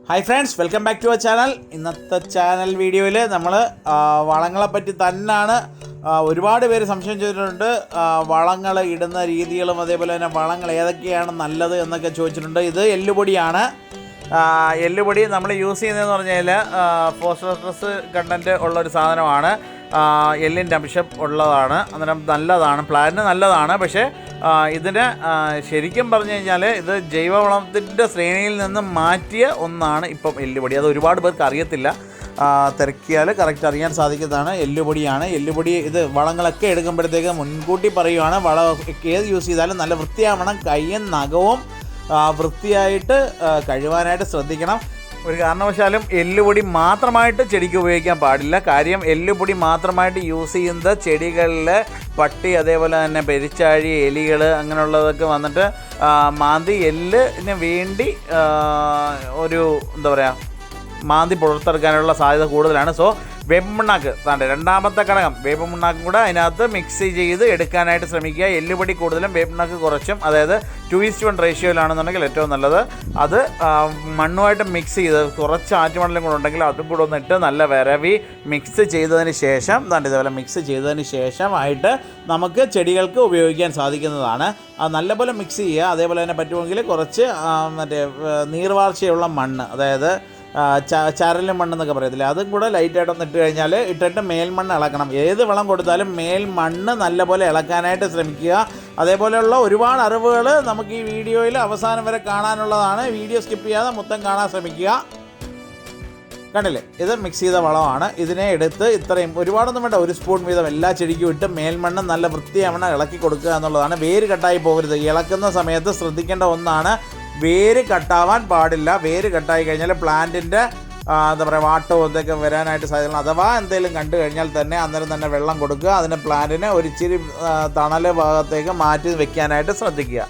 Hi friends, welcome back to our channel. ഇന്നത്തെ channel വീഡിയോയിൽ നമ്മൾ വളങ്ങളെപ്പറ്റി തന്നെയാണ്. ഒരുപാട് പേര് സംശയം ചെയ്തിട്ടുണ്ട്. വളങ്ങൾ ഇടുന്ന രീതികളും അതേപോലെ തന്നെ വളങ്ങൾ ഏതൊക്കെയാണ് നല്ലത് എന്നൊക്കെ ചോദിച്ചിട്ടുണ്ട്. ഇത് എല്ലുപൊടിയാണ്. എല്ലുപൊടി നമ്മൾ യൂസ് ചെയ്യുന്നതെന്ന് പറഞ്ഞാൽ ഫോസ്ഫറസ് കണ്ടൻറ്റ് ഉള്ളൊരു സാധനമാണ്. എല്ലിൻ്റെ അംശം ഉള്ളതാണ്. അന്നേരം നല്ലതാണ്, പ്ലാന്റിന് നല്ലതാണ്. പക്ഷേ ഇതിന് ശരിക്കും പറഞ്ഞു കഴിഞ്ഞാൽ ഇത് ജൈവവളത്തിൻ്റെ ശ്രേണിയിൽ നിന്ന് മാറ്റിയ ഒന്നാണ് ഇപ്പം എല്ലുപൊടി. അത് ഒരുപാട് പേർക്ക് അറിയത്തില്ല. തിരക്കിയാൽ കറക്റ്റ് അറിയാൻ സാധിക്കുന്നതാണ്. എല്ലുപൊടിയാണ്. എല്ലുപൊടി ഇത് വളങ്ങളൊക്കെ എടുക്കുമ്പോഴത്തേക്ക് മുൻകൂട്ടി പറയുവാണ്, വളം ഏത് യൂസ് ചെയ്താലും നല്ല വൃത്തിയാവണം. കയ്യും നഖവും വൃത്തിയായിട്ട് കഴുകാനായിട്ട് ശ്രദ്ധിക്കണം. ഒരു കാരണവശാലും എല്ലുപൊടി മാത്രമായിട്ട് ചെടിക്ക് ഉപയോഗിക്കാൻ പാടില്ല. കാര്യം എല്ലുപൊടി മാത്രമായിട്ട് യൂസ് ചെയ്യുന്നത് ചെടികളിൽ പട്ടി, അതേപോലെ തന്നെ പെരിച്ചാഴി, എലികൾ അങ്ങനെയുള്ളതൊക്കെ വന്നിട്ട് മാന്തി എല്ലിന് വേണ്ടി ഒരു എന്താ പറയുക മാന്തി പുറത്തെടുക്കാനുള്ള സാധ്യത കൂടുതലാണ്. സോ വേപ്പുണ്ണാക്ക് രണ്ടാമത്തെ ഘടകം വേപ്പുണ്ണാക്കും കൂടെ അതിനകത്ത് മിക്സ് ചെയ്ത് എടുക്കാനായിട്ട് ശ്രമിക്കുക. എല്ലുപൊടി കൂടുതലും വേപ്പുണ്ണാക്ക് കുറച്ചും, അതായത് 2:1 റേഷ്യോയിലാണെന്നുണ്ടെങ്കിൽ ഏറ്റവും നല്ലത്. അത് മണ്ണുമായിട്ട് മിക്സ് ചെയ്ത് കുറച്ച് ആറ്റുമണലും കൂടെ ഉണ്ടെങ്കിൽ അതും കൂടെ ഒന്നിട്ട് നല്ല വിരവി മിക്സ് ചെയ്തതിന് ശേഷം ഇതേപോലെ മിക്സ് ചെയ്തതിന് ശേഷമായിട്ട് നമുക്ക് ചെടികൾക്ക് ഉപയോഗിക്കാൻ സാധിക്കുന്നതാണ്. അത് നല്ലപോലെ മിക്സ് ചെയ്യുക. അതേപോലെ തന്നെ പറ്റുമെങ്കിൽ കുറച്ച് നീർവാർച്ചയുള്ള മണ്ണ്, അതായത് ചരലും മണ്ണെന്നൊക്കെ പറയത്തില്ലേ, അതും കൂടെ ലൈറ്റായിട്ടൊന്ന് ഇട്ട് കഴിഞ്ഞാൽ ഇട്ടിട്ട് മേൽമണ്ണ് ഇളക്കണം. ഏത് വളം കൊടുത്താലും മേൽമണ്ണ് നല്ലപോലെ ഇളക്കാനായിട്ട് ശ്രമിക്കുക. അതേപോലെയുള്ള ഒരുപാട് അറിവുകൾ നമുക്ക് ഈ വീഡിയോയിൽ അവസാനം വരെ കാണാനുള്ളതാണ്. വീഡിയോ സ്കിപ്പ് ചെയ്യാതെ മൊത്തം കാണാൻ ശ്രമിക്കുക. കണ്ടില്ലേ, ഇത് മിക്സ് ചെയ്ത വളമാണ്. ഇതിനെ എടുത്ത് ഇത്രയും ഒരുപാടൊന്നും വേണ്ട, 1 സ്പൂൺ വീതം എല്ലാ ചെടിക്കും ഇട്ട് മേൽമണ്ണ് നല്ല വൃത്തിയാവണ്ണം ഇളക്കി കൊടുക്കുക എന്നുള്ളതാണ്. വേര് കട്ടായി പോകരുത്. ഇളക്കുന്ന സമയത്ത് ശ്രദ്ധിക്കേണ്ട ഒന്നാണ്, വേര് കട്ടാവാൻ പാടില്ല. വേര് കട്ടായി കഴിഞ്ഞാൽ പ്ലാന്റിൻ്റെ എന്താ പറയുക വാട്ടോ ഇതൊക്കെ വരാനായിട്ട് സാധ്യതയുണ്ട്. അഥവാ എന്തെങ്കിലും കണ്ടു കഴിഞ്ഞാൽ തന്നെ അന്നേരം തന്നെ വെള്ളം കൊടുക്കുക. അതിന് പ്ലാന്റിനെ ഒരിച്ചിരി തണൽ ഭാഗത്തേക്ക് മാറ്റി വെക്കാനായിട്ട് ശ്രദ്ധിക്കുക.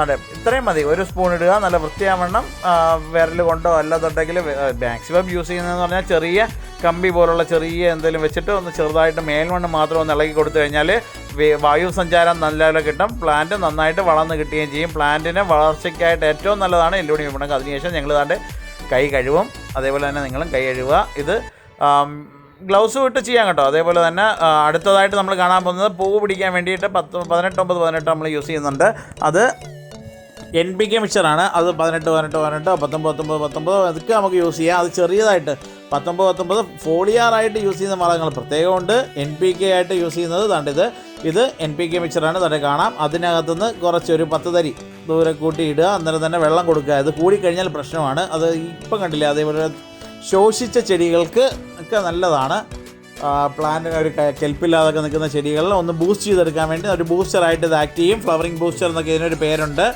അതെ, ഇത്രയും മതി. 1 സ്പൂൺ ഇടുക. നല്ല വൃത്തിയാവണ്ണം വിരൽ കൊണ്ടോ അല്ലാന്നുണ്ടെങ്കിൽ മാക്സിമം യൂസ് ചെയ്യുന്നതെന്ന് പറഞ്ഞാൽ ചെറിയ കമ്പി പോലുള്ള ചെറിയ എന്തെങ്കിലും വെച്ചിട്ട് ഒന്ന് ചെറുതായിട്ട് മേൽമണ്ണ് മാത്രം ഒന്ന് ഇളക്കി കൊടുത്തു കഴിഞ്ഞാൽ വായു സഞ്ചാരം നല്ലപോലെ കിട്ടും. പ്ലാന്റ് നന്നായിട്ട് വളർന്ന് കിട്ടുകയും ചെയ്യും. പ്ലാന്റിന് വളർച്ചയ്ക്കായിട്ട് ഏറ്റവും നല്ലതാണ് എല്ലുപൊടി വീപ്പുണ്ണാക്ക്. അതിനുശേഷം ഞങ്ങൾ കൈ കഴുകും. അതേപോലെ തന്നെ നിങ്ങളും കൈ കഴുകുക. ഇത് ഗ്ലൗസ് ഇട്ട് ചെയ്യാം കേട്ടോ. അതേപോലെ തന്നെ അടുത്തതായിട്ട് നമ്മൾ കാണാൻ പോകുന്നത് പൂവ് പിടിക്കാൻ വേണ്ടിയിട്ട് 18 നമ്മൾ യൂസ് ചെയ്യുന്നുണ്ട്. അത് NPK മിക്സറാണ്. അത് 18 19 അതൊക്കെ നമുക്ക് യൂസ് ചെയ്യാം. അത് ചെറിയതായിട്ട് 19 ഫോളിയാറായിട്ട് യൂസ് ചെയ്യുന്ന വളങ്ങൾ പ്രത്യേകമുണ്ട്. NPK ആയിട്ട് യൂസ് ചെയ്യുന്നത് ഇത് NPK മിക്സറാണ്. കാണാം. അതിനകത്തുനിന്ന് കുറച്ചൊരു 10 തരി ദൂരെ കൂട്ടി ഇടുക. അന്നേരം തന്നെ വെള്ളം കൊടുക്കുക. ഇത് കൂടിക്കഴിഞ്ഞാൽ പ്രശ്നമാണ്. അത് ഇപ്പം കണ്ടില്ലേ, അതേപോലെ ശോഷിച്ച ചെടികൾക്ക് ഒക്കെ നല്ലതാണ്. പ്ലാന്റിന് ഒരു കെൽപ്പില്ലാതൊക്കെ നിൽക്കുന്ന ചെടികളിൽ ഒന്ന് ബൂസ്റ്റ് ചെയ്തെടുക്കാൻ വേണ്ടി ഒരു ബൂസ്റ്ററായിട്ട് ഇത് ആക്ട് ചെയ്യും. ഫ്ലവറിങ് ബൂസ്റ്റർ എന്നൊക്കെ ഇതിനൊരു പേരുണ്ട്.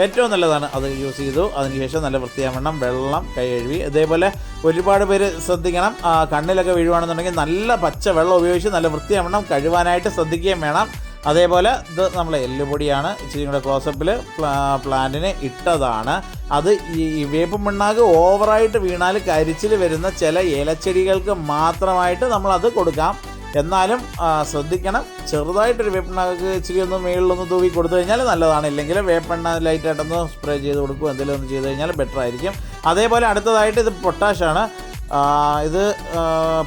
ഏറ്റവും നല്ലതാണ്. അത് യൂസ് ചെയ്തു. അതിനുശേഷം നല്ല വൃത്തിയാവണ്ണം വെള്ളം കൈ കഴുകി. ഇതേപോലെ ഒരുപാട് പേര് ശ്രദ്ധിക്കണം, കണ്ണിലൊക്കെ വീഴുവാണെന്നുണ്ടെങ്കിൽ നല്ല പച്ച വെള്ളം ഉപയോഗിച്ച് നല്ല വൃത്തിയാവണ്ണം കഴുകാനായിട്ട് ശ്രദ്ധിക്കുകയും വേണം. അതേപോലെ ഇത് നമ്മൾ എല്ലുപൊടിയാണ്. ഇച്ചിരി കൂടെ ക്ലോസപ്പിൽ പ്ലാന്റിന് ഇട്ടതാണ്. അത് ഈ വേപ്പ് പിണ്ണാക്ക് ഓവറായിട്ട് വീണാൽ കരിച്ചിൽ വരുന്ന ചില ഇലച്ചെടികൾക്ക് മാത്രമായിട്ട് നമ്മളത് കൊടുക്കാം. എന്നാലും ശ്രദ്ധിക്കണം. ചെറുതായിട്ടൊരു വേപ്പെണ്ണാക്ക് ഇച്ചിരി ഒന്ന് മേളിലൊന്ന് തൂവി കൊടുത്തു കഴിഞ്ഞാൽ നല്ലതാണ്. ഇല്ലെങ്കിൽ വേപ്പെണ്ണ ലൈറ്റായിട്ടൊന്ന് സ്പ്രേ ചെയ്ത് കൊടുക്കുക, എന്തെങ്കിലും ഒന്ന് ചെയ്ത് കഴിഞ്ഞാൽ ബെറ്റർ ആയിരിക്കും. അതേപോലെ അടുത്തതായിട്ട് ഇത് പൊട്ടാഷാണ്. ഇത്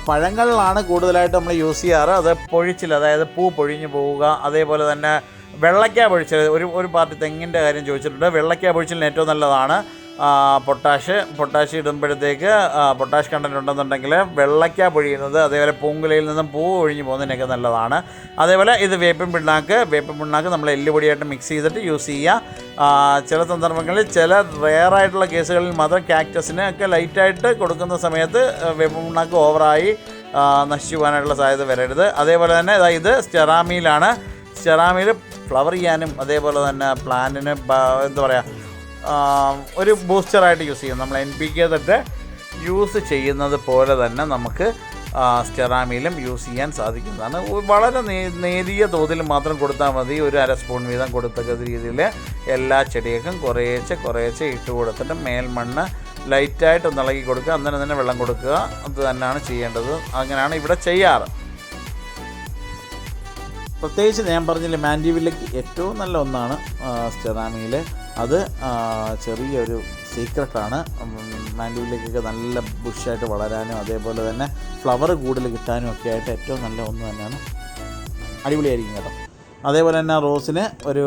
പഴങ്ങളിലാണ് കൂടുതലായിട്ട് നമ്മൾ യൂസ് ചെയ്യാറ്. അത് പൊഴിച്ചിൽ, അതായത് പൂ പൊഴിഞ്ഞു പോവുക. അതേപോലെ തന്നെ വെള്ളയ്ക്ക പൊഴിച്ചൽ, ഒരു പാർട്ടി തെങ്ങിൻ്റെ കാര്യം ചോദിച്ചിട്ടുണ്ട്. വെള്ളയ്ക്ക പൊഴിച്ചിലിന് ഏറ്റവും നല്ലതാണ് പൊട്ടാഷ് ഇടുമ്പോഴത്തേക്ക് പൊട്ടാഷ് കണ്ടൻറ്റ് ഉണ്ടെന്നുണ്ടെങ്കിൽ വെള്ളയ്ക്ക പൊഴിയുന്നത്, അതേപോലെ പൂങ്കുലയിൽ നിന്നും പൂ ഒഴിഞ്ഞു പോകുന്നതിനൊക്കെ നല്ലതാണ്. അതേപോലെ ഇത് വേപ്പിൻ പിണ്ണാക്ക് നമ്മൾ എല്ലുപൊടിയായിട്ട് മിക്സ് ചെയ്തിട്ട് യൂസ് ചെയ്യുക. ചില സന്ദർഭങ്ങളിൽ ചില റെയറായിട്ടുള്ള കേസുകളിൽ മാത്രം കാക്ടസിന് ഒക്കെ ലൈറ്റായിട്ട് കൊടുക്കുന്ന സമയത്ത് വേപ്പിൻ പിണ്ണാക്ക് ഓവറായി നശിച്ചു പോകാനായിട്ടുള്ള സാധ്യത വരരുത്. അതേപോലെ തന്നെ ഇത് സ്റ്റെറാമീലാണ്. സ്റ്റെറാമീൽ ഫ്ലവർ ചെയ്യാനും അതേപോലെ തന്നെ പ്ലാന്റിന് എന്താ പറയുക ഒരു ബൂസ്റ്ററായിട്ട് യൂസ് ചെയ്യും. നമ്മൾ NPK തൊട്ട് യൂസ് ചെയ്യുന്നത് പോലെ തന്നെ നമുക്ക് സ്റ്റെറാമീലും യൂസ് ചെയ്യാൻ സാധിക്കുന്നതാണ്. വളരെ നേരിയ തോതിൽ മാത്രം കൊടുത്താൽ മതി. ഒരു 1/2 സ്പൂൺ വീതം കൊടുത്തക്ക രീതിയിൽ എല്ലാ ചെടികൾക്കും കുറേശ്ശെ ഇട്ട് കൊടുത്തിട്ട് മേൽമണ്ണ് ലൈറ്റായിട്ട് ഒന്ന് ഇളക്കി കൊടുക്കുക. അന്നേരം തന്നെ വെള്ളം കൊടുക്കുക. അത് തന്നെയാണ് ചെയ്യേണ്ടത്. അങ്ങനെയാണ് ഇവിടെ ചെയ്യാറ്. പ്രത്യേകിച്ച് ഞാൻ പറഞ്ഞില്ലേ, മാൻഡിവില്ലയ്ക്ക് ഏറ്റവും നല്ല ഒന്നാണ് സ്റ്റെറാമീൽ. അത് ചെറിയൊരു സീക്രട്ടാണ്. മാൻഡിവില്ലയ്ക്കൊക്കെ നല്ല ബുഷായിട്ട് വളരാനും അതേപോലെ തന്നെ ഫ്ലവർ കൂടുതൽ കിട്ടാനും ഒക്കെ ആയിട്ട് ഏറ്റവും നല്ല ഒന്ന് തന്നെയാണ്. അടിപൊളിയായിരിക്കും കേട്ടോ. അതേപോലെ തന്നെ റോസിന് ഒരു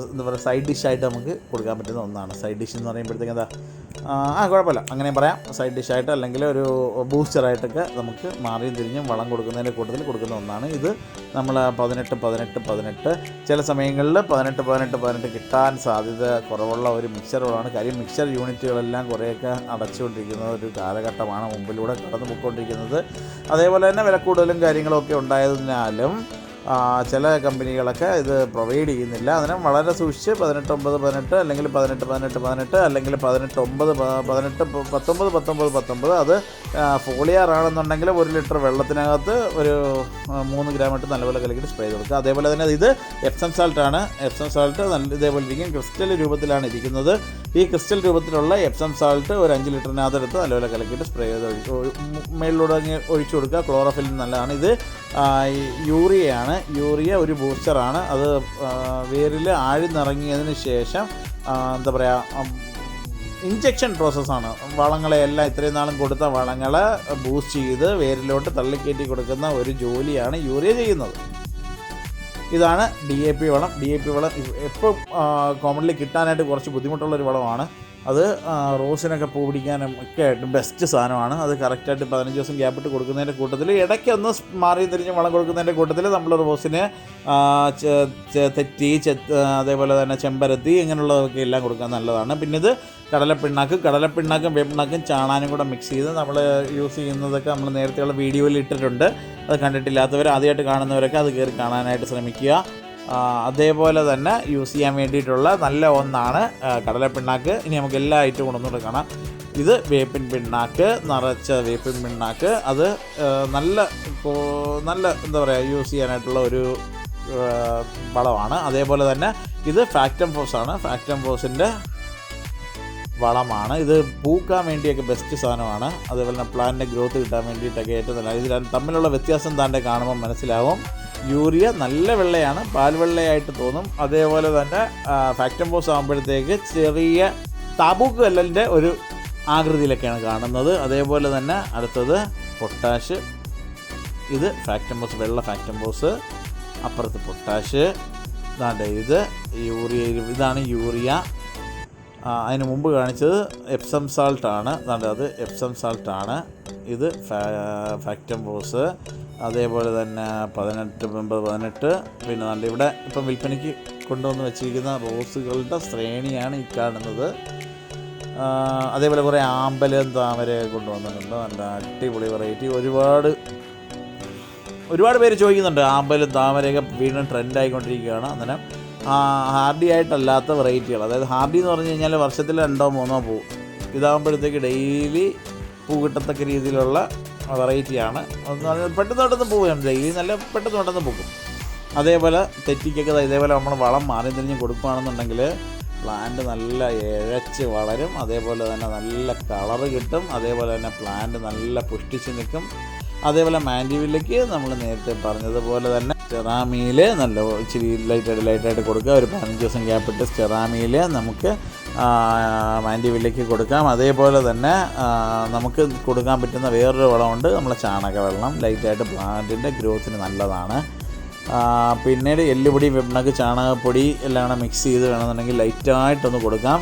എന്താ പറയുക സൈഡ് ഡിഷായിട്ട് നമുക്ക് കൊടുക്കാൻ പറ്റുന്ന ഒന്നാണ്. സൈഡ് ഡിഷ് എന്ന് പറയുമ്പോഴത്തേക്ക് എന്താ കുഴപ്പമില്ല, അങ്ങനെയും പറയാം. സൈഡ് ഡിഷായിട്ട് അല്ലെങ്കിൽ ഒരു ബൂസ്റ്ററായിട്ടൊക്കെ നമുക്ക് മാറിയും തിരിഞ്ഞും വളം കൊടുക്കുന്നതിൻ്റെ കൂട്ടത്തിൽ കൊടുക്കുന്ന ഒന്നാണ് ഇത്. നമ്മൾ 18 ചില സമയങ്ങളിൽ 18 കിട്ടാൻ സാധ്യത കുറവുള്ള ഒരു മിക്സർ വളമാണ്. കാര്യം മിക്സർ യൂണിറ്റുകളെല്ലാം കുറേയൊക്കെ അടച്ചുകൊണ്ടിരിക്കുന്ന ഒരു കാലഘട്ടമാണ് മുമ്പിലൂടെ കടന്നു പോയിക്കൊണ്ടിരിക്കുന്നത്. അതേപോലെ തന്നെ വില കൂടുതലും കാര്യങ്ങളൊക്കെ ഉണ്ടായതിനാലും ചില കമ്പനികളൊക്കെ ഇത് പ്രൊവൈഡ് ചെയ്യുന്നില്ല. അതിനും വളരെ സൂക്ഷിച്ച് 18 അല്ലെങ്കിൽ 18 അല്ലെങ്കിൽ 19 അത് ഫോളിയർ ആണെന്നുണ്ടെങ്കിൽ 1 ലിറ്റർ വെള്ളത്തിനകത്ത് ഒരു 3 ഗ്രാം ഇട്ട് നല്ലപോലെ കലക്കിയിട്ട് സ്പ്രേ ചെയ്ത് കൊടുക്കുക. അതേപോലെ തന്നെ ഇത് എപ്സം സാൾട്ടാണ്. എപ്സം സാൾട്ട് നല്ല ഇതേപോലെ ഇരിക്കും, ക്രിസ്റ്റൽ രൂപത്തിലാണ് ഇരിക്കുന്നത്. ഈ ക്രിസ്റ്റൽ രൂപത്തിലുള്ള എപ്സം സാൾട്ട് ഒരു 5 ലിറ്ററിനകത്തെടുത്ത് നല്ലപോലെ കലക്കിയിട്ട് സ്പ്രേ ചെയ്ത് മേളിലൂടെ ഒഴിച്ചു കൊടുക്കുക. ക്ലോറോഫിൽ നല്ലതാണ്. ഇത് യൂറിയയാണ്. യൂറിയ ഒരു ബൂസ്റ്ററാണ്. അത് വേരിൽ ആഴ്ന്നിറങ്ങിയതിന് ശേഷം എന്താ പറയുക ഇഞ്ചക്ഷൻ പ്രോസസ്സാണ്. വളങ്ങളെല്ലാം ഇത്രയും നാളും കൊടുത്ത വളങ്ങളെ ബൂസ്റ്റ് ചെയ്ത് വേരിലോട്ട് തള്ളിക്കയറ്റി കൊടുക്കുന്ന ഒരു ജോലിയാണ് യൂറിയ ചെയ്യുന്നത്. ഇതാണ് DAP വളം. DAP വളം എപ്പോൾ കോമൺലി കിട്ടാനായിട്ട് കുറച്ച് ബുദ്ധിമുട്ടുള്ളൊരു വളമാണ്. അത് റോസിനൊക്കെ പൂ പിടിക്കാനും ഒക്കെ ആയിട്ട് ബെസ്റ്റ് സാധനമാണ്. അത് കറക്റ്റായിട്ട് 15 ദിവസം ഗ്യാപ്പിട്ട് കൊടുക്കുന്നതിൻ്റെ കൂട്ടത്തിൽ ഇടയ്ക്കൊന്ന് മാറി തിരിഞ്ഞ് വളം കൊടുക്കുന്നതിൻ്റെ കൂട്ടത്തിൽ നമ്മൾ റോസിന് തെറ്റി അതേപോലെ തന്നെ ചെമ്പരത്തി ഇങ്ങനെയുള്ളതൊക്കെ എല്ലാം കൊടുക്കാൻ നല്ലതാണ്. പിന്നെ ഇത് കടലപ്പിണ്ണാക്കും വേപ്പിണ്ണാക്കും ചാണാനും കൂടെ മിക്സ് ചെയ്ത് നമ്മൾ യൂസ് ചെയ്യുന്നതൊക്കെ നമ്മൾ നേരത്തെയുള്ള വീഡിയോയിൽ ഇട്ടിട്ടുണ്ട്. അത് കണ്ടിട്ടില്ലാത്തവർ ആദ്യമായിട്ട് കാണുന്നവരൊക്കെ അത് കയറി കാണാനായിട്ട് ശ്രമിക്കുക. അതേപോലെ തന്നെ യൂസ് ചെയ്യാൻ വേണ്ടിയിട്ടുള്ള നല്ല ഒന്നാണ് കടലപ്പിണ്ണാക്ക്. ഇനി നമുക്ക് എല്ലാ ഐറ്റവും ഒന്നുകൂടെ കാണാം. ഇത് വേപ്പിൻ പിണ്ണാക്ക്, നിറച്ച വേപ്പിൻ പിണ്ണാക്ക്. അത് നല്ല എന്താ പറയുക യൂസ് ചെയ്യാനായിട്ടുള്ള ഒരു വളമാണ്. അതേപോലെ തന്നെ ഇത് ഫാക്ടം ഫോസാണ്. ഫാക്ടം ഫോസിൻ്റെ വളമാണ്. ഇത് പൂക്കാൻ വേണ്ടിയൊക്കെ ബെസ്റ്റ് സാധനമാണ്. അതേപോലെ തന്നെ പ്ലാന്റിൻ്റെ ഗ്രോത്ത് കിട്ടാൻ വേണ്ടിയിട്ടൊക്കെ ഏറ്റവും നല്ല. ഇത് തമ്മിലുള്ള വ്യത്യാസം താണ്ടെ കാണുമ്പോൾ മനസ്സിലാവും. യൂറിയ നല്ല വെള്ളയാണ്, പാൽ വെള്ളയായിട്ട് തോന്നും. അതേപോലെ തന്നെ ഫാക്ടം ഫോസ് ആകുമ്പോഴത്തേക്ക് ചെറിയ താബൂക്ക് കല്ലിൻ്റെ ഒരു ആകൃതിയിലൊക്കെയാണ് കാണുന്നത്. അതേപോലെ തന്നെ അടുത്തത് പൊട്ടാഷ്. ഇത് ഫാക്ടം ഫോസ്, വെള്ള ഫാക്ടം ഫോസ്. അപ്പുറത്ത് പൊട്ടാഷ്. ഇത് യൂറിയ. ഇതാണ് യൂറിയ. അതിന് മുമ്പ് കാണിച്ചത് എപ്സം സാൾട്ടാണ്. അത് എപ്സം സാൾട്ടാണ്. ഇത് ഫാക്ടം ഫോസ്. അതേപോലെ തന്നെ 18 പിന്നെ ഇവിടെ ഇപ്പം വിൽപ്പനയ്ക്ക് കൊണ്ടുവന്ന് വെച്ചിരിക്കുന്ന റോസുകളുടെ ശ്രേണിയാണ് ഈ കാണുന്നത്. അതേപോലെ കുറേ ആമ്പലും താമരയൊക്കെ കൊണ്ടുവന്നിട്ടുണ്ട്. നല്ല അടിപൊളി വെറൈറ്റി. ഒരുപാട് പേര് ചോദിക്കുന്നുണ്ട്. ആമ്പലും താമരയൊക്കെ വീണ്ടും ട്രെൻഡായിക്കൊണ്ടിരിക്കുകയാണ്. അന്നേരം ഹാർഡി ആയിട്ടല്ലാത്ത വെറൈറ്റികൾ, അതായത് ഹാർഡി എന്ന് പറഞ്ഞു കഴിഞ്ഞാൽ വർഷത്തിൽ 2-3 പൂ. ഇതാകുമ്പോഴത്തേക്ക് ഡെയിലി പൂ കിട്ടത്തക്ക രീതിയിലുള്ള വെറൈറ്റിയാണ്. പെട്ടെന്ന് പൂവും ഡെയിലി നല്ല പെട്ടെന്ന് പൂക്കും. അതേപോലെ തെറ്റിക്കൊക്കെ ഇതേപോലെ നമ്മൾ വളം മാറി തിരിഞ്ഞ് കൊടുക്കുകയാണെന്നുണ്ടെങ്കിൽ പ്ലാന്റ് നല്ല ഇഴച്ച് വളരും. അതേപോലെ തന്നെ നല്ല കളറ് കിട്ടും. അതേപോലെ തന്നെ പ്ലാന്റ് നല്ല പുഷ്ടിച്ച് നിൽക്കും. അതേപോലെ മാൻഡിവില്ലയ്ക്ക് നമ്മൾ നേരത്തെ പറഞ്ഞതുപോലെ തന്നെ സ്റ്റെറാമിയിൽ നല്ല ഇച്ചിരി ലൈറ്റായിട്ട് കൊടുക്കുക. ഒരു 15 ദിവസം ഗ്യാപ്പിട്ട് സ്റ്റെറാമിയിൽ നമുക്ക് മാൻഡിവില്ലയ്ക്ക് കൊടുക്കാം. അതേപോലെ തന്നെ നമുക്ക് കൊടുക്കാൻ പറ്റുന്ന വേറൊരു വളമുണ്ട്, നമ്മളെ ചാണകവെള്ളം. ലൈറ്റായിട്ട് പ്ലാന്റിൻ്റെ ഗ്രോത്തിന് നല്ലതാണ്. പിന്നീട് എല്ലുപൊടി, വെണ്ണക്ക്, ചാണകപ്പൊടി എല്ലാം കൂടെ മിക്സ് ചെയ്ത് വേണമെന്നുണ്ടെങ്കിൽ ലൈറ്റായിട്ടൊന്ന് കൊടുക്കാം.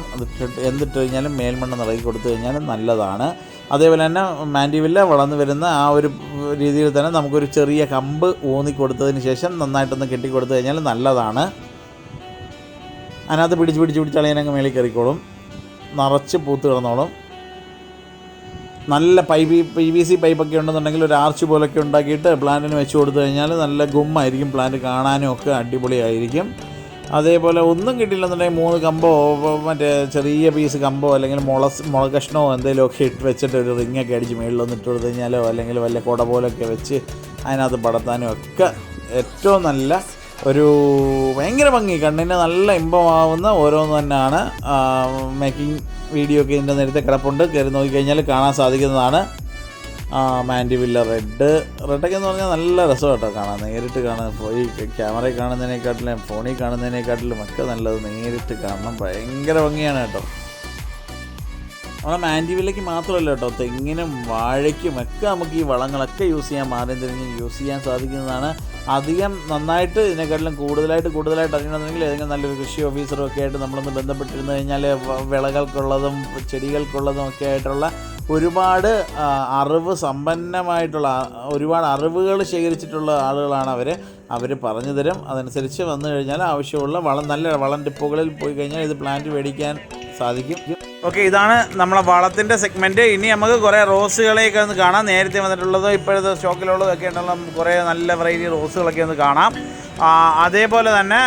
എന്നിട്ട് കഴിഞ്ഞാലും മേൽമണ്ണ് നിറക്കി കൊടുത്തു കഴിഞ്ഞാലും നല്ലതാണ്. അതേപോലെ തന്നെ മാൻഡിവില്ല വളർന്നു വരുന്ന ആ ഒരു രീതിയിൽ തന്നെ നമുക്കൊരു ചെറിയ കമ്പ് ഊന്നി കൊടുത്തതിന് ശേഷം നന്നായിട്ടൊന്ന് കെട്ടിക്കൊടുത്തു കഴിഞ്ഞാൽ നല്ലതാണ്. അതിനകത്ത് പിടിച്ച് അളിയനങ്ങ് മേളിൽ കയറിക്കോളും, നിറച്ച് പൂത്ത് കിടന്നോളും. നല്ല PVC പൈപ്പൊക്കെ ഉണ്ടെന്നുണ്ടെങ്കിൽ ഒരു ആർച്ച് പോലൊക്കെ ഉണ്ടാക്കിയിട്ട് പ്ലാന്റിന് വെച്ച് കൊടുത്തു കഴിഞ്ഞാൽ നല്ല ഗുമ്മായിരിക്കും. പ്ലാന്റ് കാണാനും ഒക്കെ അടിപൊളിയായിരിക്കും. അതേപോലെ ഒന്നും കിട്ടിയില്ലെന്നുണ്ടെങ്കിൽ 3 കമ്പോ മറ്റേ ചെറിയ പീസ് കമ്പോ അല്ലെങ്കിൽ മുളക് കഷ്ണമോ എന്തെങ്കിലുമൊക്കെ ഇട്ട് വെച്ചിട്ട് ഒരു റിങ്ങൊക്കെ അടിച്ച് മേളിലൊന്ന് ഇട്ട് കൊടുത്തു കഴിഞ്ഞാലോ അല്ലെങ്കിൽ വല്ല കുട പോലൊക്കെ വെച്ച് അതിനകത്ത് പടർത്താനും ഒക്കെ ഏറ്റവും നല്ല ഒരു ഭയങ്കര ഭംഗി, കണ്ണിന് നല്ല ഇമ്പമാവുന്ന ഓരോന്ന് തന്നെയാണ്. മേക്കിംഗ് വീഡിയോ ഒക്കെ ഇതിൻ്റെ നേരത്തെ കിടപ്പുണ്ട്, കയറി നോക്കിക്കഴിഞ്ഞാൽ കാണാൻ സാധിക്കുന്നതാണ്. മാൻഡിവില്ല റെഡൊക്കെ എന്ന് പറഞ്ഞാൽ നല്ല രസം കേട്ടോ കാണാൻ. നേരിട്ട് കാണാൻ പോയി ക്യാമറയിൽ കാണുന്നതിനെക്കാട്ടിലും ഫോണിൽ കാണുന്നതിനെക്കാട്ടിലും ഒക്കെ നല്ലത് നേരിട്ട് കാണണം. ഭയങ്കര ഭംഗിയാണ് കേട്ടോ. നമ്മളെ മാൻഡിവില്ലയ്ക്ക് മാത്രമല്ല കേട്ടോ, തെങ്ങിനും വാഴയ്ക്കും ഒക്കെ നമുക്ക് ഈ വളങ്ങളൊക്കെ യൂസ് ചെയ്യാൻ മാറി തിരിഞ്ഞ് യൂസ് ചെയ്യാൻ സാധിക്കുന്നതാണ്. അധികം നന്നായിട്ട് ഇതിനെക്കാട്ടിലും കൂടുതലായിട്ട് അറിയണമെന്നുണ്ടെങ്കിൽ ഏതെങ്കിലും നല്ലൊരു കൃഷി ഓഫീസറും ഒക്കെ ആയിട്ട് നമ്മളൊന്ന് ബന്ധപ്പെട്ടിരുന്നു കഴിഞ്ഞാൽ വിളകൾക്കുള്ളതും ചെടികൾക്കുള്ളതും ഒക്കെ ആയിട്ടുള്ള ഒരുപാട് സമ്പന്നമായിട്ടുള്ള ഒരുപാട് അറിവുകൾ ശേഖരിച്ചിട്ടുള്ള ആളുകളാണ് അവർ പറഞ്ഞു തരും. അതനുസരിച്ച് വന്നു കഴിഞ്ഞാൽ ആവശ്യമുള്ള നല്ല വളം ഡിപ്പോകളിൽ പോയി കഴിഞ്ഞാൽ ഇത് പ്ലാന്റ് മേടിക്കാൻ സാധിക്കും. ഓക്കെ, ഇതാണ് നമ്മളെ വളത്തിൻ്റെ സെഗ്മെൻറ്റ്. ഇനി നമുക്ക് കുറേ റോസുകളെയൊക്കെ ഒന്ന് കാണാം. നേരത്തെ വന്നിട്ടുള്ളതോ ഇപ്പോഴത്തെ സ്റ്റോക്കിലുള്ളതൊക്കെ ഉള്ള കുറേ നല്ല വെറൈറ്റി റോസുകളൊക്കെ ഒന്ന് കാണാം. അതേപോലെ തന്നെ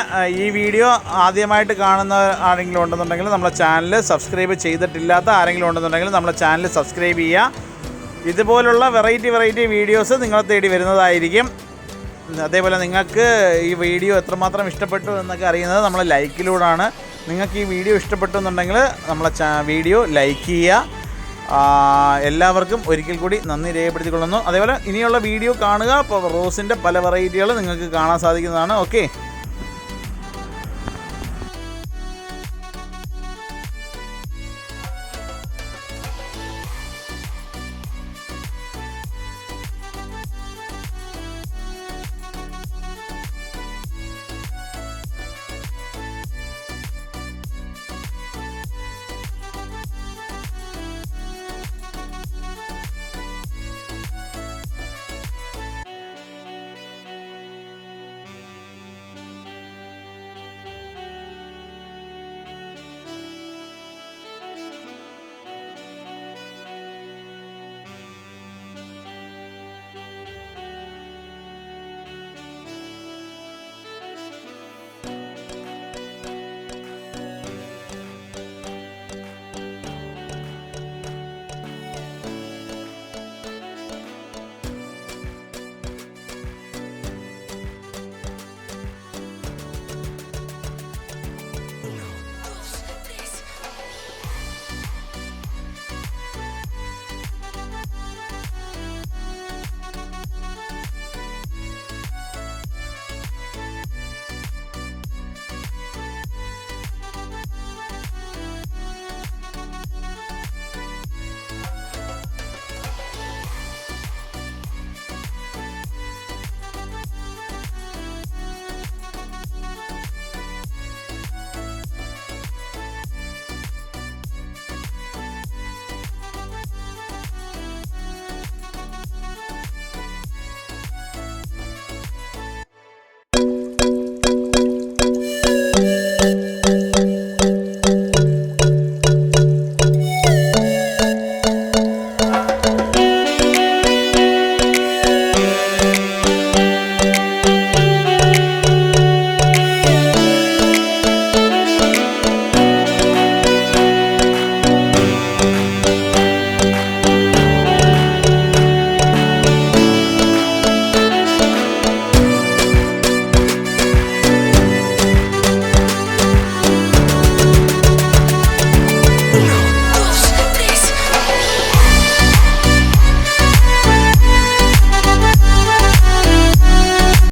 ഈ വീഡിയോ ആദ്യമായിട്ട് കാണുന്ന ആരെങ്കിലും ഉണ്ടെന്നുണ്ടെങ്കിൽ നമ്മളെ ചാനൽ സബ്സ്ക്രൈബ് ചെയ്തിട്ടില്ലാത്ത ആരെങ്കിലും ഉണ്ടെന്നുണ്ടെങ്കിൽ നമ്മളെ ചാനൽ സബ്സ്ക്രൈബ് ചെയ്യുക. ഇതുപോലുള്ള വെറൈറ്റി വീഡിയോസ് നിങ്ങളെ തേടി വരുന്നതായിരിക്കും. അതേപോലെ നിങ്ങൾക്ക് ഈ വീഡിയോ എത്രമാത്രം ഇഷ്ടപ്പെട്ടു എന്നൊക്കെ അറിയുന്നത് നമ്മളെ ലൈക്കിലൂടെയാണ്. നിങ്ങൾക്ക് ഈ വീഡിയോ ഇഷ്ടപ്പെട്ടു എന്നുണ്ടെങ്കിൽ നമ്മളെ വീഡിയോ ലൈക്ക് ചെയ്യുക. എല്ലാവർക്കും ഒരിക്കൽ കൂടി നന്ദി രേഖപ്പെടുത്തിക്കൊള്ളുന്നു. അതേപോലെ ഇനിയുള്ള വീഡിയോ കാണുക. അപ്പോൾ റോസിൻ്റെ പല വെറൈറ്റികൾ നിങ്ങൾക്ക് കാണാൻ സാധിക്കുന്നതാണ്. ഓക്കെ.